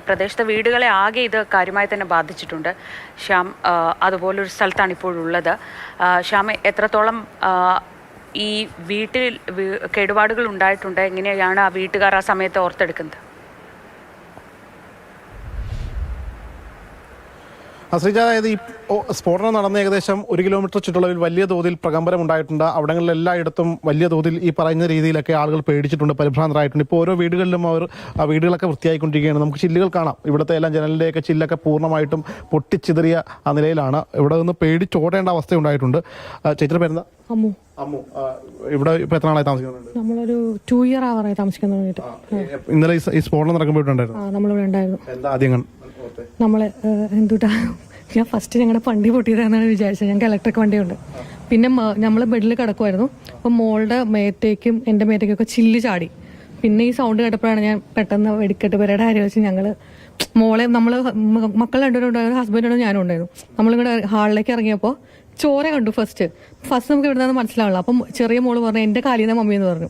പ്രദേശത്തെ വീടുകളെ ആകെ ഇത് കാര്യമായി തന്നെ ബാധിച്ചിട്ടുണ്ട്. ശ്യാം അതുപോലൊരു സ്ഥലത്താണ് ഇപ്പോഴുള്ളത്. ശ്യാം, എത്രത്തോളം ഈ വീട്ടിൽ കേടുപാടുകൾ ഉണ്ടായിട്ടുണ്ട്? എങ്ങനെയാണ് ആ വീട്ടുകാർ ആ സമയത്ത് ഓർത്തെടുക്കുന്നത്? ശ്രീജ, അതായത് ഈ സ്ഫോടനം നടന്ന ഏകദേശം 1 കിലോമീറ്റർ ചുറ്റളവിൽ വലിയ തോതിൽ പ്രകമ്പനം ഉണ്ടായിട്ടുണ്ട്. അവിടങ്ങളിൽ എല്ലായിടത്തും വലിയ തോതിൽ ഈ പറയുന്ന രീതിയിലൊക്കെ ആളുകൾ പേടിച്ചിട്ടുണ്ട്, പരിഭ്രാന്തരായിട്ടുണ്ട്. ഇപ്പോൾ ഓരോ വീടുകളിലും അവർ ആ വീടുകളൊക്കെ വൃത്തിയായിക്കൊണ്ടിരിക്കുകയാണ്. നമുക്ക് ചില്ലുകൾ കാണാം. ഇവിടുത്തെ എല്ലാം ജനലിൻ്റെയൊക്കെ ചില്ലൊക്കെ പൂർണ്ണമായിട്ടും പൊട്ടിച്ചിതറിയ ആ നിലയിലാണ്. ഇവിടെ നിന്ന് പേടിച്ചോടേണ്ട അവസ്ഥ ഉണ്ടായിട്ടുണ്ട്. ചേച്ചിയുടെ പേരെന്താ? അമ്മു. അമ്മു, ഇവിടെ ഇപ്പൊ എത്ര നാളായി താമസിക്കുന്നുണ്ട്? നമ്മളൊരു 2 year ആവാറായി താമസിക്കുന്ന. ഇന്നലെ ഈ സ്ഫോടനം നടക്കുമ്പോഴുണ്ടായിരുന്നു. നമ്മളിവിടെ ഉണ്ടായിരുന്നു. എന്താ ആദ്യം നമ്മളെ എന്തുട്ടാ, ഞാൻ ഫസ്റ്റ് ഞങ്ങളുടെ വണ്ടി പൊട്ടിയതാണെന്നാണ് വിചാരിച്ചത്. ഞങ്ങൾക്ക് ഇലക്ട്രിക് വണ്ടിയുണ്ട്. പിന്നെ നമ്മൾ ബെഡിൽ കിടക്കുമായിരുന്നു. അപ്പം മോളുടെ മേത്തേക്കും എൻ്റെ മേത്തേക്കും ഒക്കെ ചില്ല് ചാടി. പിന്നെ ഈ സൗണ്ട് കേട്ടപ്പോഴാണ് ഞാൻ പെട്ടെന്ന് വെടിക്കെട്ട് പേരുടെ കാര്യം വെച്ച് ഞങ്ങള് മോളെ മക്കൾ രണ്ടുപേരും ഉണ്ടായിരുന്നു, ഹസ്ബൻഡും ഞാനും ഉണ്ടായിരുന്നു. നമ്മളിവിടെ ഹാളിലേക്ക് ഇറങ്ങിയപ്പോൾ ചോര കണ്ടു. ഫസ്റ്റ് നമുക്ക് ഇവിടെ നിന്ന് മനസ്സിലാവുള്ളൂ. അപ്പം ചെറിയ മോള് പറഞ്ഞു എൻ്റെ കാലിൽ നിന്ന് മമ്മി എന്ന് പറഞ്ഞു.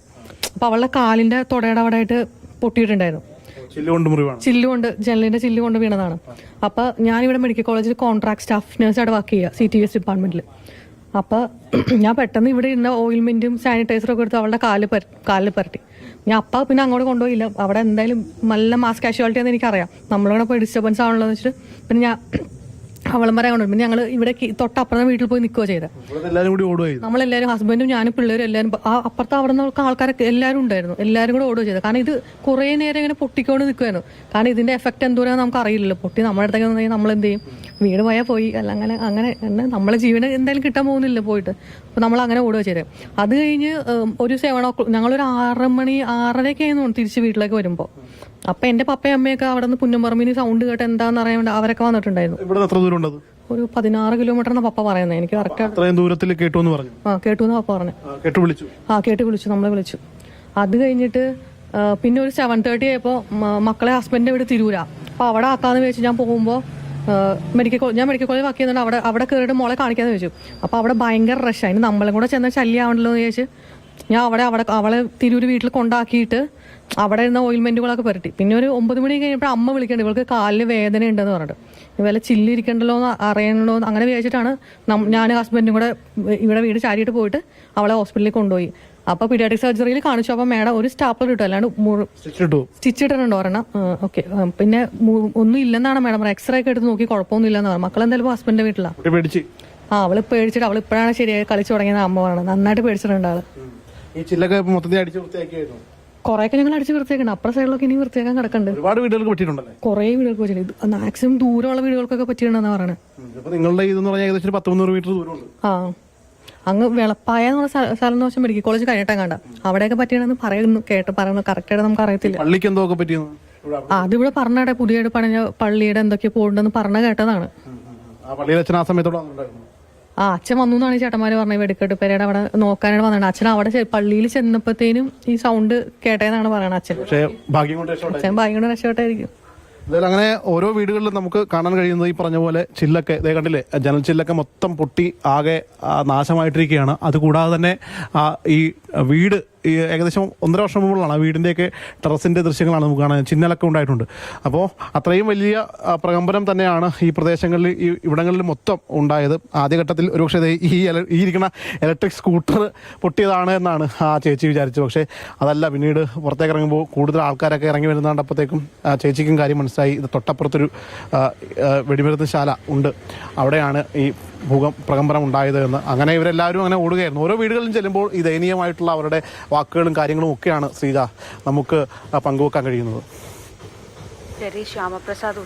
അപ്പൊ അവളുടെ കാലിന്റെ തൊടയുടെ അവിടെ ആയിട്ട് പൊട്ടിയിട്ടുണ്ടായിരുന്നു. ചില്ലുകൊണ്ട്, ജനലിന്റെ ചില്ലുകൊണ്ട് വീണതാണ്. അപ്പൊ ഞാനിവിടെ മെഡിക്കൽ കോളേജിൽ കോൺട്രാക്ട് സ്റ്റാഫ് നഴ്സായിട്ട് വർക്ക് ചെയ്യുക, CTS ഡിപ്പാർട്ട്മെന്റിൽ. അപ്പൊ ഞാൻ പെട്ടെന്ന് ഇവിടെ ഇരുന്ന ഓയിൽമെന്റും സാനിറ്റൈസറും ഒക്കെ എടുത്ത് അവളുടെ കാലിൽ പരട്ടി. ഞാൻ പിന്നെ അങ്ങോട്ട് കൊണ്ടുപോയില്ല. അവിടെ എന്തായാലും നല്ല മാസ് കാഷ്വാലിറ്റി ആണെന്ന് എനിക്കറിയാം. നമ്മളിവിടെ പോയി ഡിസ്റ്റർബൻസ് ആണല്ലോ എന്ന് വെച്ചിട്ട് പിന്നെ ഞാൻ അവളം വരെ കൊണ്ടുപോയി. പിന്നെ ഞങ്ങൾ ഇവിടെ തൊട്ടപ്പുറത്തെ വീട്ടിൽ പോയി നിൽക്കുക ചെയ്തത്. നമ്മളെല്ലാവരും, ഹസ്ബൻഡും ഞാനും പിള്ളേരും എല്ലാവരും, അപ്പുറത്ത് അവിടെ നിന്ന് ആൾക്കാരൊക്കെ എല്ലാവരും ഉണ്ടായിരുന്നു. എല്ലാവരും കൂടെ ഓടുക ചെയ്തത്. കാരണം ഇത് കുറേ നേരം ഇങ്ങനെ പൊട്ടിക്കൊണ്ട് നിൽക്കുമായിരുന്നു. കാരണം ഇതിന്റെ എഫക്ട് എന്തോരാന്ന് നമുക്ക് അറിയില്ലല്ലോ. പൊട്ടി നമ്മുടെ അടുത്തേക്ക് വന്നു നമ്മൾ എന്ത് ചെയ്യും? വീട് പോയാൽ പോയി, അല്ല അങ്ങനെ നമ്മളെ ജീവന് എന്തായാലും കിട്ടാൻ പോകുന്നില്ല പോയിട്ട്. അപ്പൊ നമ്മൾ അങ്ങനെ ഓടുക ചെയ്തത്. അത് കഴിഞ്ഞ് ഒരു 7 o'clock ഞങ്ങളൊരു 6 മണി 6:30 ആയിരുന്നു തിരിച്ച് വീട്ടിലേക്ക് വരുമ്പോൾ. അപ്പൊ എന്റെ പപ്പയും അമ്മയൊക്കെ അവിടെ നിന്ന് പുന്നമ്പറമ്പിന് സൗണ്ട് കേട്ട് എന്താന്ന് അറിയാൻ വേണ്ടി അവരൊക്കെ വന്നിട്ടുണ്ടായിരുന്നു. ഒരു 16 കിലോമീറ്റർ പപ്പ പറയുന്നത്. എനിക്ക് കറക്റ്റ് കേട്ടു എന്ന് പപ്പ പറഞ്ഞു. കേട്ട് വിളിച്ചു, നമ്മളെ വിളിച്ചു. അത് കഴിഞ്ഞിട്ട് പിന്നെ ഒരു 7:30 ആയപ്പോ മക്കളെ ഹസ്ബൻഡിന്റെ വീട് തിരൂരാ. അപ്പൊ അവിടെ ആക്കാന്ന് വെച്ച് ഞാൻ പോകുമ്പോ ഞാൻ മെഡിക്കൽ കോളേജ് വർക്ക് ചെയ്യുന്നുണ്ട്. അവിടെ കയറിയിട്ട് മോളെ കാണിക്കാന്ന് വെച്ചു. അപ്പൊ അവിടെ ഭയങ്കര റഷ്. അതിന് നമ്മളും കൂടെ ചെന്ന ശല്യമാവണ്ടല്ലോ എന്ന് ചോദിച്ച് ഞാൻ അവളെ തിരൂര് വീട്ടിൽ കൊണ്ടാക്കിയിട്ട് അവിടെ ഇരുന്ന ഓയിൽമെന്റുകളൊക്കെ പുരട്ടി. പിന്നെ ഒരു 9 മണി കഴിഞ്ഞപ്പോൾ അമ്മ വിളിക്കണ്ട, ഇവൾക്ക് കാലിന് വേദന ഉണ്ടെന്ന് പറഞ്ഞിട്ട്. ഇവരെ ചില്ലിരിക്കണ്ടല്ലോ എന്ന് അറിയണല്ലോ അങ്ങനെ വിചാരിച്ചിട്ടാണ് ഞാൻ ഹസ്ബൻഡും കൂടെ ഇവിടെ വീട് ചാരിയിട്ട് പോയിട്ട് അവളെ ഹോസ്പിറ്റലിൽ കൊണ്ടുപോയി. അപ്പൊ പീഡിയാട്രിക് സർജറിയിൽ കാണിച്ചു. അപ്പൊ മേഡം ഒരു സ്റ്റാപ്ലർ ഇട്ടു, അല്ലാണ്ട് സ്റ്റിച്ച് ഇട്ടിട്ടുണ്ടോ ഒരെണ്ണം. ഓക്കെ. പിന്നെ ഒന്നും ഇല്ലെന്നാണ് മേഡം പറഞ്ഞത്. എക്സ്റേ ഒക്കെ എടുത്ത് നോക്കി കുഴപ്പമൊന്നും ഇല്ലെന്ന് പറഞ്ഞു. മക്കളെന്തായാലും ഹസ്ബൻഡിന്റെ വീട്ടിലാണ്. അവള് പേടിച്ചിട്ട് അവൾ ഇപ്പോഴാണ് ശരിയായി കളിച്ചു തുടങ്ങിയത്. അമ്മ പറഞ്ഞു നന്നായിട്ട് പേടിച്ചിട്ടുണ്ട് ആള്. കൊറേയൊക്കെ ഞങ്ങൾ അടിച്ച് വൃത്തിയാക്കണം. അപ്പുറ സൈഡിലൊക്കെ ഇനി വൃത്തിയാക്കാൻ കിടക്കണ്ട്. ഒരുപാട് വീടുകൾക്ക് പറ്റിയിട്ടുണ്ടല്ലേ? കുറെ വീടുകൾക്ക് പറ്റിയിട്ടുണ്ട്. മാക്സിമം ദൂരമുള്ള വീടുകൾക്കൊക്കെ പറ്റിയിട്ടുണ്ടെന്നാ പറയണത്. നിങ്ങളുടെ ഏകദേശം 100-100 മീറ്റർ ദൂരമുണ്ട്. അങ്ങ് വെളപ്പായ എന്ന് പറഞ്ഞ സ്ഥലം എന്ന് വെച്ചാൽ മെഡിക്കൽ കോളേജ് കഴിഞ്ഞിട്ടാ കണ്ട. അവിടെയൊക്കെ പറ്റിയാണെന്ന് പറയുന്നു, പറയുന്നു. കറക്റ്റായിട്ട് നമുക്ക് അറിയത്തില്ല. അതിവിടെ പറഞ്ഞാടെ പുതിയതായിട്ട് പണിഞ്ഞ പള്ളിയുടെ എന്തൊക്കെയോ പോകണ്ടെന്ന് പറഞ്ഞ കേട്ടതാണ്. അച്ഛൻ വന്നു എന്നാണ് ഈ ചേട്ടന്മാര് പറഞ്ഞത്. വെടിക്കെട്ട് പേരുടെ അവിടെ നോക്കാനായിട്ട് വന്നിട്ടുണ്ട്. അച്ഛൻ അവിടെ പള്ളിയിൽ ചെന്നപ്പോഴത്തേനും ഈ സൗണ്ട് കേട്ടേന്നാണ് പറയണത്. അച്ഛൻ ഭാഗ്യം കൊണ്ട് രക്ഷപ്പെട്ടായിരിക്കും. അങ്ങനെ ഓരോ വീടുകളിലും നമുക്ക് കാണാൻ കഴിയുന്നത് ഈ പറഞ്ഞ പോലെ ചില്ലൊക്കെ കണ്ടില്ലേ, ജനൽ ചില്ലൊക്കെ മൊത്തം പൊട്ടി ആകെ നാശമായിട്ടിരിക്കുകയാണ്. അതുകൂടാതെ തന്നെ ഈ വീട് ഏകദേശം 1.5 വർഷം മുമ്പുള്ളതാണ്. ആ വീടിൻ്റെയൊക്കെ ടെറസിൻ്റെ ദൃശ്യങ്ങളാണ് നമുക്ക് കാണാൻ. ചിന്നലൊക്കെ ഉണ്ടായിട്ടുണ്ട്. അപ്പോൾ അത്രയും വലിയ പ്രകമ്പനം തന്നെയാണ് ഈ പ്രദേശങ്ങളിൽ ഇവിടങ്ങളിൽ മൊത്തം ഉണ്ടായത്. ആദ്യഘട്ടത്തിൽ ഒരുപക്ഷെ ഈ ഇരിക്കുന്ന ഇലക്ട്രിക് സ്കൂട്ടർ പൊട്ടിയതാണ് എന്നാണ് ആ ചേച്ചി വിചാരിച്ചത്. പക്ഷേ അതല്ല. പിന്നീട് പുറത്തേക്ക് ഇറങ്ങുമ്പോൾ കൂടുതൽ ആൾക്കാരൊക്കെ ഇറങ്ങി വരുന്നതാണ്ടപ്പോഴത്തേക്കും ചേച്ചിക്കും കാര്യം മനസ്സിലായി. ഇത് തൊട്ടപ്പുറത്തൊരു വെടിമരുന്ന് ശാല ഉണ്ട്, അവിടെയാണ് ഈ പ്രകമ്പനം ഉണ്ടായത് എന്ന്. അങ്ങനെ ഇവരെല്ലാവരും അങ്ങനെ ഓടുകയായിരുന്നു. ഓരോ വീടുകളിലും ചെല്ലുമ്പോൾ ഈ ദയനീയമായിട്ടുള്ള അവരുടെ വാക്കുകളും കാര്യങ്ങളും ഒക്കെയാണ് ശ്രീജ നമുക്ക് പങ്കുവെക്കാൻ കഴിയുന്നത്. ശരി, ശ്യാമപ്രസാദ്.